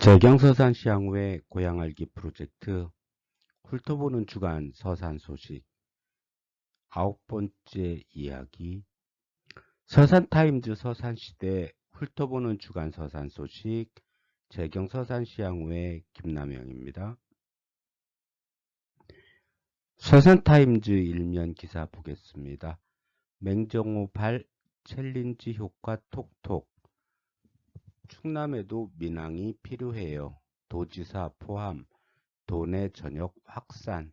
재경서산시향후의 고향알기 프로젝트 훑어보는 주간 서산 소식 9번째 이야기 서산타임즈 서산시대 훑어보는 주간 서산 소식 재경서산시향후의 김남영입니다. 서산타임즈 일면 기사 보겠습니다. 맹정호 발 챌린지 효과 톡톡 충남에도 민항이 필요해요. 도지사 포함 도내 전역 확산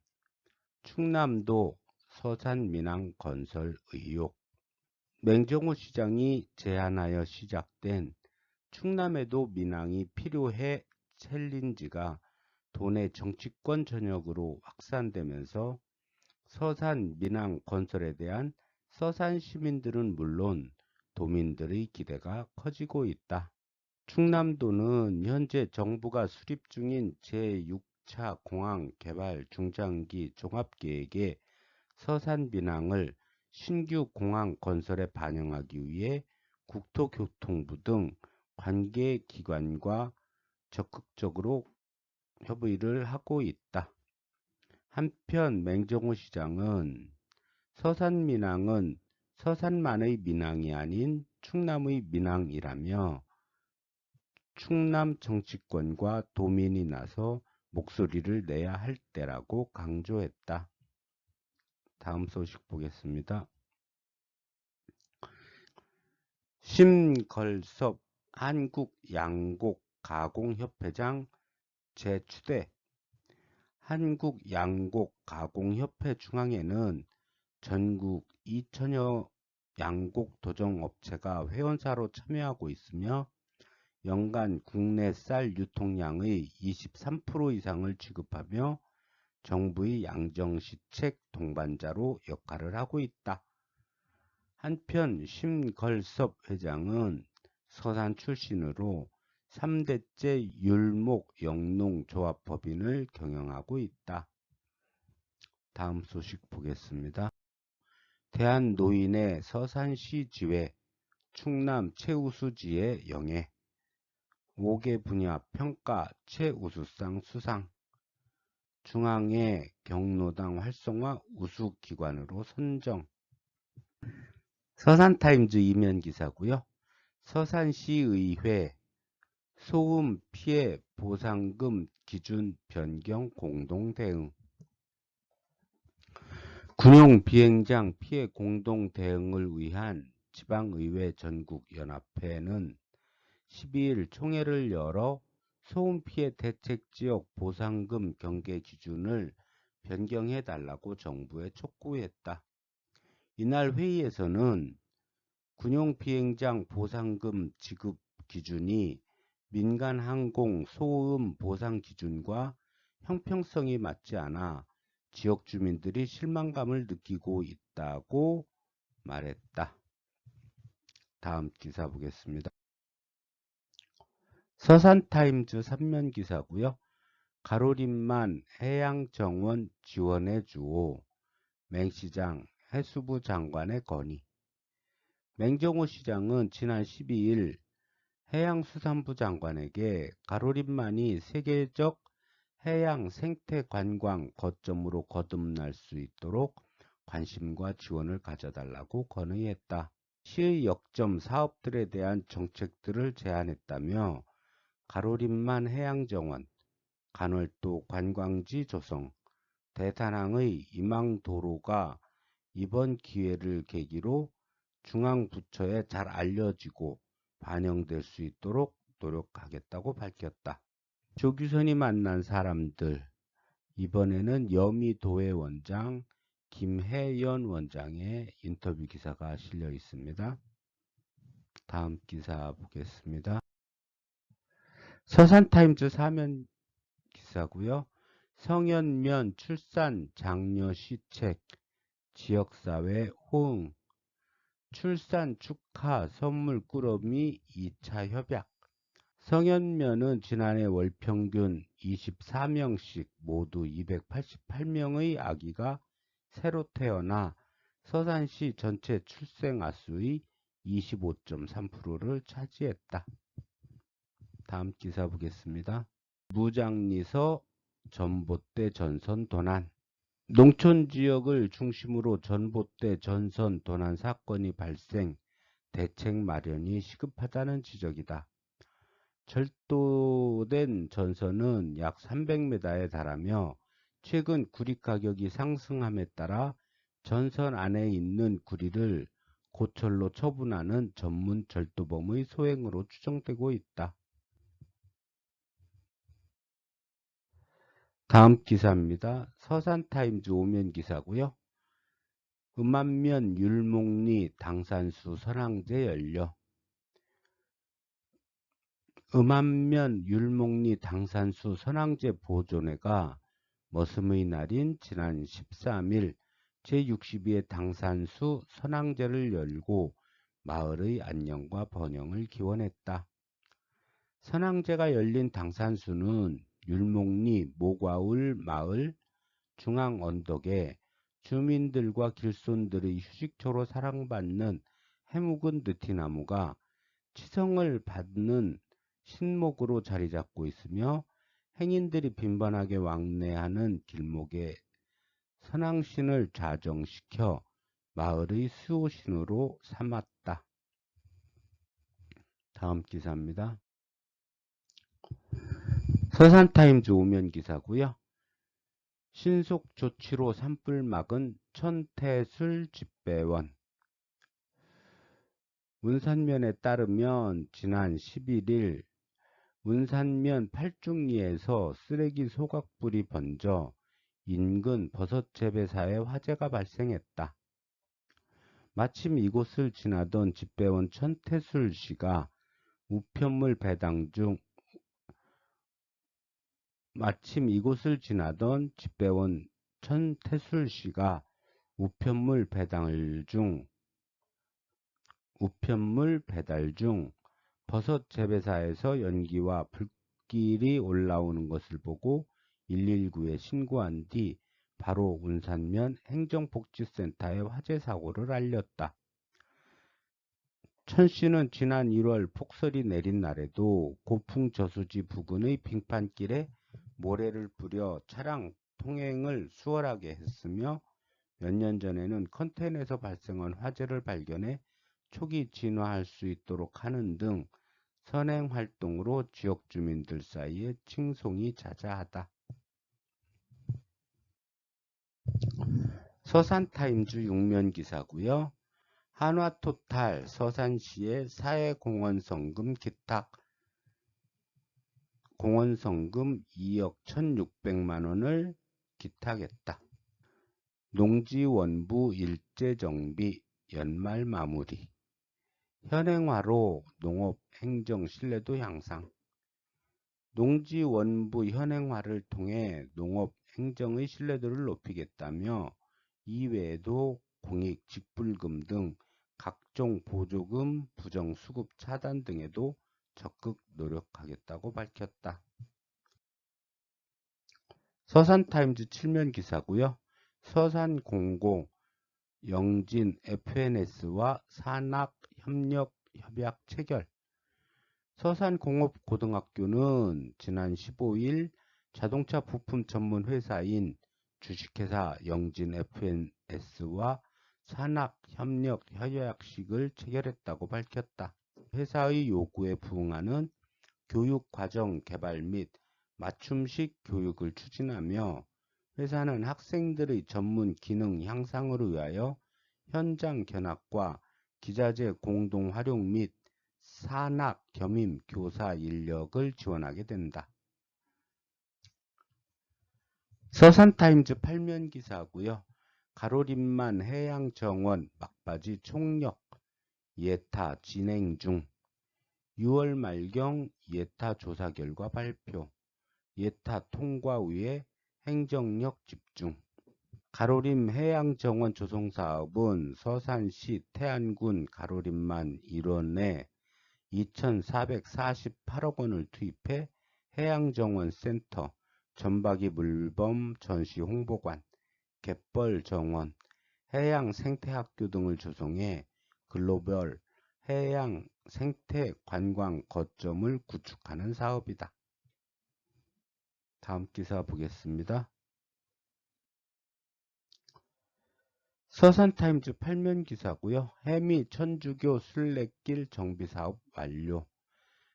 충남도 서산 민항 건설 의혹 맹정호 시장이 제안하여 시작된 충남에도 민항이 필요해 챌린지가 도내 정치권 전역으로 확산되면서 서산 민항 건설에 대한 서산 시민들은 물론 도민들의 기대가 커지고 있다. 충남도는 현재 정부가 수립 중인 제6차 공항 개발 중장기 종합계획에 서산 민항을 신규 공항 건설에 반영하기 위해 국토교통부 등 관계기관과 적극적으로 협의를 하고 있다. 한편 맹정호 시장은 서산 민항은 서산만의 민항이 아닌 충남의 민항이라며 충남 정치권과 도민이 나서 목소리를 내야 할 때라고 강조했다. 다음 소식 보겠습니다. 심걸섭 한국양곡가공협회장 재추대 한국양곡가공협회 중앙에는 전국 2천여 양곡도정업체가 회원사로 참여하고 있으며 연간 국내 쌀 유통량의 23% 이상을 취급하며 정부의 양정시책 동반자로 역할을 하고 있다. 한편 심걸섭 회장은 서산 출신으로 3대째 율목영농조합법인을 경영하고 있다. 다음 소식 보겠습니다. 대한노인의 서산시 지회 충남 최우수지의 영예 5개 분야 평가 최우수상 수상 중앙의 경로당 활성화 우수기관으로 선정 서산타임즈 이면 기사고요. 서산시의회 소음 피해 보상금 기준 변경 공동 대응 군용 비행장 피해 공동 대응을 위한 지방의회 전국연합회는 12일 총회를 열어 소음 피해 대책지역 보상금 경계 기준을 변경해달라고 정부에 촉구했다. 이날 회의에서는 군용 비행장 보상금 지급 기준이 민간 항공 소음 보상 기준과 형평성이 맞지 않아 지역 주민들이 실망감을 느끼고 있다고 말했다. 다음 기사 보겠습니다. 서산타임즈 3면 기사고요. 가로림만 해양정원 지원해 주오. 맹시장 해수부 장관의 건의. 맹정호 시장은 지난 12일 해양수산부 장관에게 가로림만이 세계적 해양 생태 관광 거점으로 거듭날 수 있도록 관심과 지원을 가져달라고 건의했다. 시의 역점 사업들에 대한 정책들을 제안했다며 가로림만 해양정원, 간월도 관광지 조성, 대단항의 임항도로가 이번 기회를 계기로 중앙부처에 잘 알려지고 반영될 수 있도록 노력하겠다고 밝혔다. 조규선이 만난 사람들 이번에는 여미도회 원장 김혜연 원장의 인터뷰 기사가 실려 있습니다. 다음 기사 보겠습니다. 서산타임즈 사면 기사고요. 성현면 출산 장려 시책 지역사회 호응 출산 축하 선물 꾸러미 2차 협약 성현면은 지난해 월평균 24명씩 모두 288명의 아기가 새로 태어나 서산시 전체 출생 아수의 25.3%를 차지했다. 다음 기사 보겠습니다. 무장리서 전봇대 전선 도난. 농촌 지역을 중심으로 전봇대 전선 도난 사건이 발생, 대책 마련이 시급하다는 지적이다. 철도된 전선은 약 300m에 달하며 최근 구리 가격이 상승함에 따라 전선 안에 있는 구리를 고철로 처분하는 전문 절도범의 소행으로 추정되고 있다. 다음 기사입니다. 서산타임즈 오면 기사고요. 음암면 율목리 당산수 선항제 연료. 음암면 율목리 당산수 선항제 보존회가 머슴의 날인 지난 13일 제62회 당산수 선항제를 열고 마을의 안녕과 번영을 기원했다. 선항제가 열린 당산수는 율목리 모과울 마을 중앙 언덕에 주민들과 길손들의 휴식처로 사랑받는 해묵은 느티나무가 치성을 받는 신목으로 자리 잡고 있으며 행인들이 빈번하게 왕래하는 길목에 선왕신을 좌정시켜 마을의 수호신으로 삼았다. 다음 기사입니다. 서산타임즈 오면 기사고요. 신속 조치로 산불 막은 천태술 집배원. 운산면에 따르면 지난 11일 운산면 팔중리에서 쓰레기 소각불이 번져 인근 버섯재배사에 화재가 발생했다. 마침 이곳을 지나던 집배원 천태술 씨가 우편물 배당 중 우편물 배달 중 버섯 재배사에서 연기와 불길이 올라오는 것을 보고 119에 신고한 뒤 바로 운산면 행정복지센터에 화재 사고를 알렸다. 천 씨는 지난 1월 폭설이 내린 날에도 고풍 저수지 부근의 빙판길에 모래를 뿌려 차량 통행을 수월하게 했으며 몇 년 전에는 컨테이너에서 발생한 화재를 발견해 초기 진화할 수 있도록 하는 등 선행 활동으로 지역 주민들 사이에 칭송이 자자하다. 서산타임즈 6면 기사고요. 한화토탈 서산시의 사회공헌성금 기탁. 공헌성금 2억 1,600만원을 기탁했다. 농지원부 일제정비 연말 마무리. 현행화로 농업 행정 신뢰도 향상. 농지원부 현행화를 통해 농업 행정의 신뢰도를 높이겠다며 이외에도 공익 직불금 등 각종 보조금 부정수급 차단 등에도 적극 노력하겠다고 밝혔다. 서산타임즈 7면 기사고요. 서산공고 영진 FNS와 산학협력 협약 체결. 서산공업고등학교는 지난 15일 자동차 부품 전문 회사인 주식회사 영진 FNS와 산학협력 협약식을 체결했다고 밝혔다. 회사의 요구에 부응하는 교육과정 개발 및 맞춤식 교육을 추진하며 회사는 학생들의 전문 기능 향상을 위하여 현장 견학과 기자재 공동 활용 및 산학 겸임 교사 인력을 지원하게 된다. 서산타임즈 8면 기사고요. 가로림만 해양정원 막바지 총력 예타 진행 중. 6월 말경 예타 조사 결과 발표. 예타 통과 후에 행정력 집중. 가로림 해양정원 조성사업은 서산시 태안군 가로림만 일원에 2,448억 원을 투입해 해양정원센터, 전박이 물범 전시 홍보관, 갯벌정원, 해양생태학교 등을 조성해 글로벌 해양 생태 관광 거점을 구축하는 사업이다. 다음 기사 보겠습니다. 서산타임즈 8면 기사고요. 해미 천주교 순례길 정비사업 완료.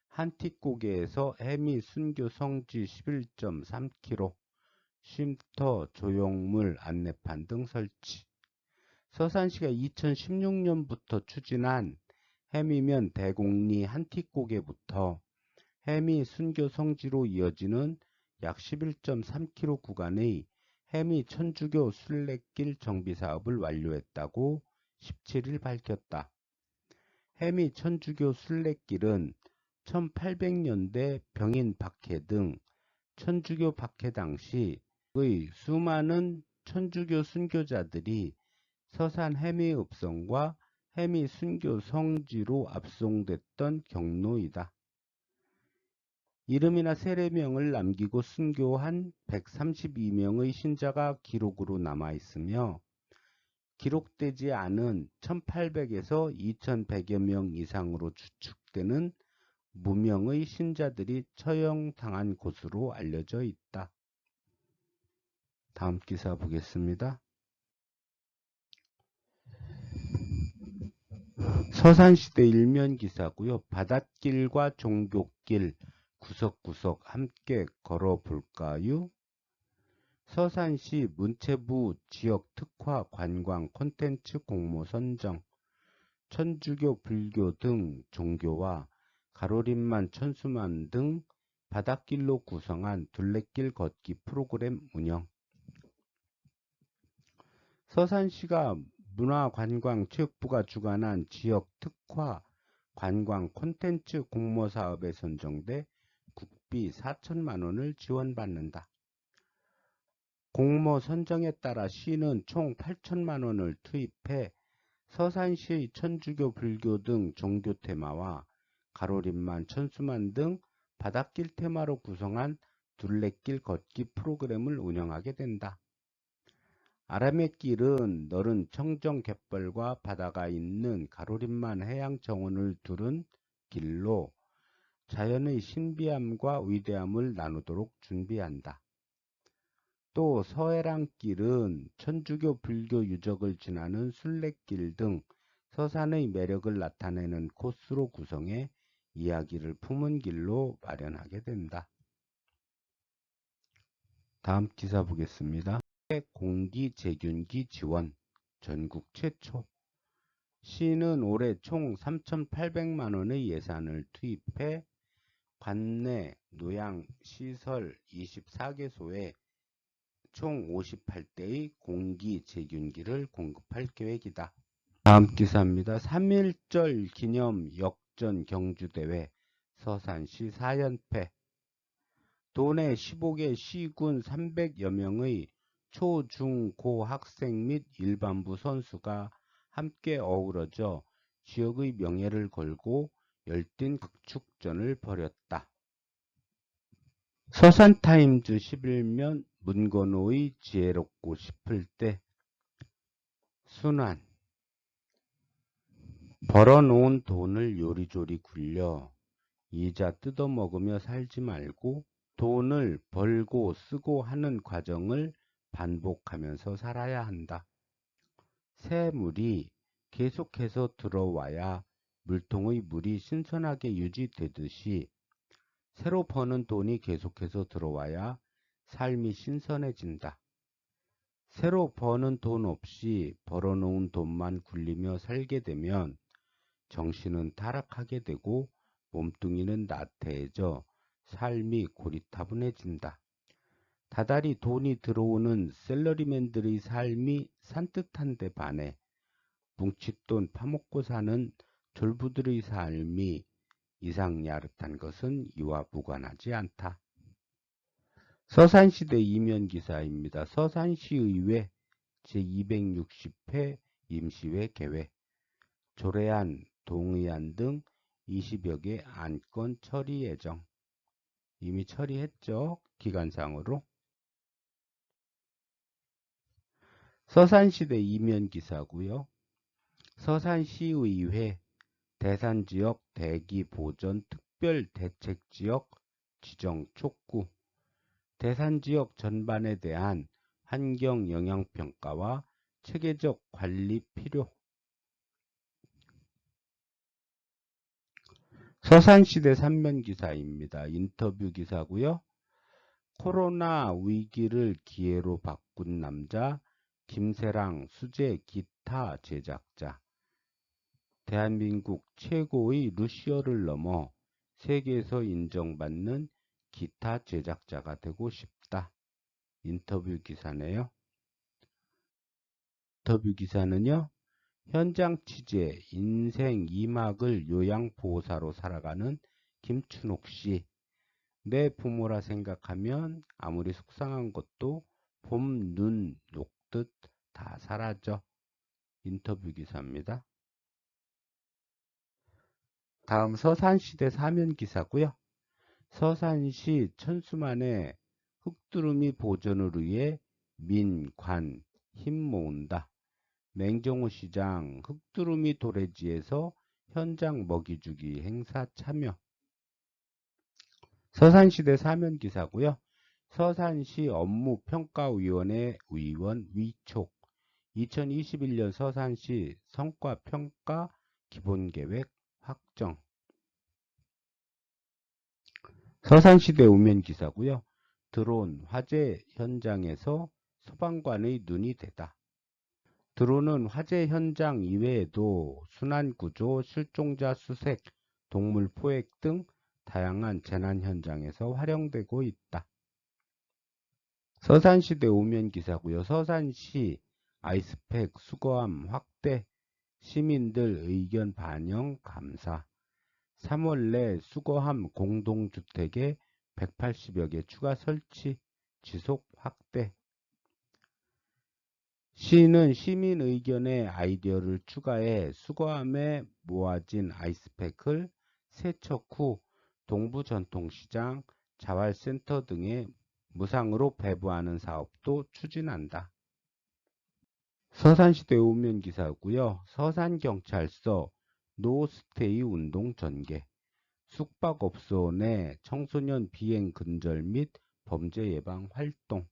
한틱고개에서 해미 순교 성지 11.3km, 쉼터, 조형물, 안내판 등 설치. 서산시가 2016년부터 추진한 해미면 대곡리 한틱고개부터 해미 순교 성지로 이어지는 약 11.3km 구간의 해미 천주교 순례길 정비사업을 완료했다고 17일 밝혔다. 해미 천주교 순례길은 1800년대 병인 박해 등 천주교 박해 당시의 수많은 천주교 순교자들이 서산 해미읍성과 해미 순교 성지로 압송됐던 경로이다. 이름이나 세례명을 남기고 순교한 132명의 신자가 기록으로 남아있으며 기록되지 않은 1800에서 2100여 명 이상으로 추측되는 무명의 신자들이 처형당한 곳으로 알려져 있다. 다음 기사 보겠습니다. 서산시대 일면 기사고요. 바닷길과 종교길 구석구석 함께 걸어볼까요? 서산시 문체부 지역특화 관광 콘텐츠 공모 선정, 천주교, 불교 등 종교와 가로림만, 천수만 등 바닷길로 구성한 둘레길 걷기 프로그램 운영. 서산시가 문화관광체육부가 주관한 지역특화 관광 콘텐츠 공모 사업에 선정돼 국비 4천만원을 지원받는다. 공모 선정에 따라 시는 총 8천만원을 투입해 서산시의 천주교, 불교 등 종교 테마와 가로림만, 천수만 등 바닷길 테마로 구성한 둘레길 걷기 프로그램을 운영하게 된다. 아라뱃길은 너른 청정 갯벌과 바다가 있는 가로림만 해양 정원을 두른 길로 자연의 신비함과 위대함을 나누도록 준비한다. 또 서해랑길은 천주교, 불교 유적을 지나는 순례길 등 서산의 매력을 나타내는 코스로 구성해 이야기를 품은 길로 마련하게 된다. 다음 기사 보겠습니다. 공기재균기 지원 전국 최초. 시는 올해 총 3,800만원의 예산을 투입해 관내 노양 시설 24개소에 총 58대의 공기재균기를 공급할 계획이다. 다음 기사입니다. 3.1절 기념 역전 경주대회 서산시 4연패. 도내 15개 시군 300여 명의 초, 중, 고 학생 및 일반부 선수가 함께 어우러져 지역의 명예를 걸고 열띤 각축전을 벌였다. 서산타임즈 11면 문건호의 지혜롭고 싶을 때. 순환. 벌어놓은 돈을 요리조리 굴려 이자 뜯어먹으며 살지 말고 돈을 벌고 쓰고 하는 과정을 반복하면서 살아야 한다. 새 물이 계속해서 들어와야 물통의 물이 신선하게 유지되듯이 새로 버는 돈이 계속해서 들어와야 삶이 신선해진다. 새로 버는 돈 없이 벌어놓은 돈만 굴리며 살게 되면 정신은 타락하게 되고 몸뚱이는 나태해져 삶이 고리타분해진다. 다달이 돈이 들어오는 샐러리맨들의 삶이 산뜻한데 반해 뭉칫돈 파먹고 사는 졸부들의 삶이 이상야릇한 것은 이와 무관하지 않다. 서산시대 이면기사입니다. 서산시의회 제260회 임시회 개회. 조례안, 동의안 등 20여 개 안건 처리 예정. 이미 처리했죠. 기간상으로. 서산시대 이면기사고요. 서산시의회 대산지역 대기보전 특별대책지역 지정 촉구, 대산지역 전반에 대한 환경영향평가와 체계적 관리 필요. 서산시대 3면기사입니다. 인터뷰 기사고요. 코로나 위기를 기회로 바꾼 남자 김세랑 수제 기타 제작자. 대한민국 최고의 루시어를 넘어 세계에서 인정받는 기타 제작자가 되고 싶다. 인터뷰 기사네요. 인터뷰 기사는요. 현장 취재, 인생 2막을 요양보호사로 살아가는 김춘옥 씨. 내 부모라 생각하면 아무리 속상한 것도 봄, 눈, 녹듯 다 사라져. 인터뷰 기사입니다. 다음 서산시대 사면 기사고요. 서산시 천수만의 흙두루미 보존을 위해 민, 관, 힘 모은다. 맹정호 시장 흙두루미 도래지에서 현장 먹이주기 행사 참여. 서산시대 사면 기사고요. 서산시 업무평가위원회 위원 위촉. 2021년 서산시 성과평가 기본계획 확정. 서산시대 우면 기사고요. 드론 화재 현장에서 소방관의 눈이 되다. 드론은 화재 현장 이외에도 순환구조, 실종자 수색, 동물 포획 등 다양한 재난 현장에서 활용되고 있다. 서산시대 우면 기사고요. 서산시 아이스팩 수거함 확대, 시민들 의견 반영 감사. 3월 내 수거함 공동주택에 180여 개 추가 설치, 지속 확대. 시는 시민 의견의 아이디어를 추가해 수거함에 모아진 아이스팩을 세척 후 동부전통시장, 자활센터 등에 무상으로 배부하는 사업도 추진한다. 서산시대 우면 기사고요. 서산경찰서 노스테이 운동 전개. 숙박업소 내 청소년 비행 근절 및 범죄 예방 활동.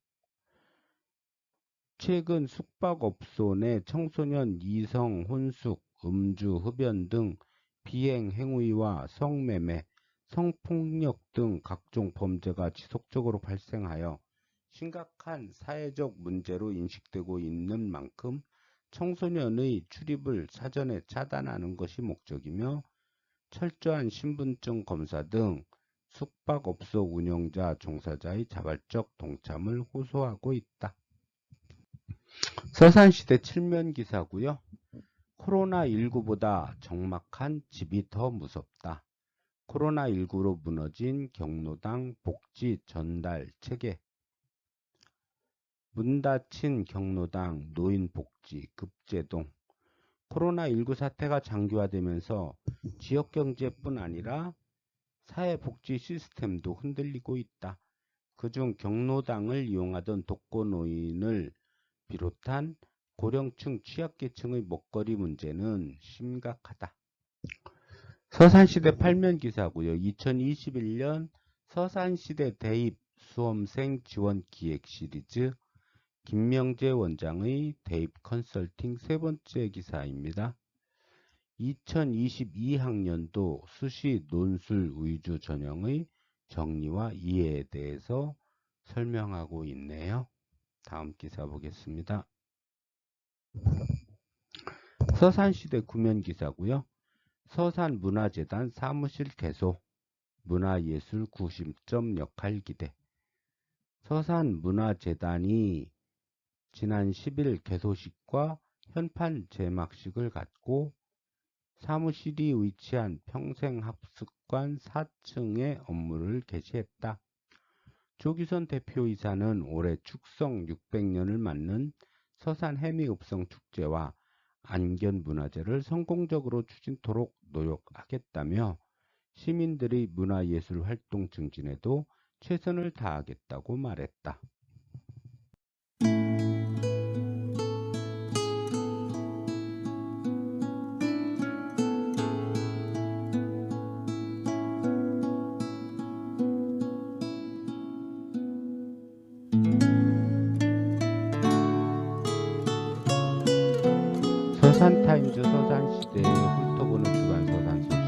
최근 숙박업소 내 청소년 이성 혼숙, 음주, 흡연 등 비행 행위와 성매매, 성폭력 등 각종 범죄가 지속적으로 발생하여 심각한 사회적 문제로 인식되고 있는 만큼 청소년의 출입을 사전에 차단하는 것이 목적이며 철저한 신분증 검사 등 숙박업소 운영자, 종사자의 자발적 동참을 호소하고 있다. 서산시대 7면 기사고요. 코로나19보다 적막한 집이 더 무섭다. 코로나19로 무너진 경로당 복지 전달 체계. 문 닫힌 경로당 노인복지 급제동. 코로나19 사태가 장기화되면서 지역경제뿐 아니라 사회복지 시스템도 흔들리고 있다. 그중 경로당을 이용하던 독거노인을 비롯한 고령층 취약계층의 먹거리 문제는 심각하다. 서산시대 8면 기사고요. 2021년 서산시대 대입 수험생 지원 기획 시리즈 김명재 원장의 대입 컨설팅 세 번째 기사입니다. 2022학년도 수시 논술 위주 전형의 정리와 이해에 대해서 설명하고 있네요. 다음 기사 보겠습니다. 서산시대 9면 기사고요. 서산문화재단 사무실 개소, 문화예술 90점 역할 기대. 서산문화재단이 지난 10일 개소식과 현판 제막식을 갖고 사무실이 위치한 평생학습관 4층에 업무를 개시했다. 조기선 대표이사는 올해 축성 600년을 맞는 서산 해미읍성 축제와 안견문화제를 성공적으로 추진토록 노력하겠다며 시민들의 문화예술 활동 증진에도 최선을 다하겠다고 말했다. 서산타임즈 서산시대에 훑어보는 주간 서산소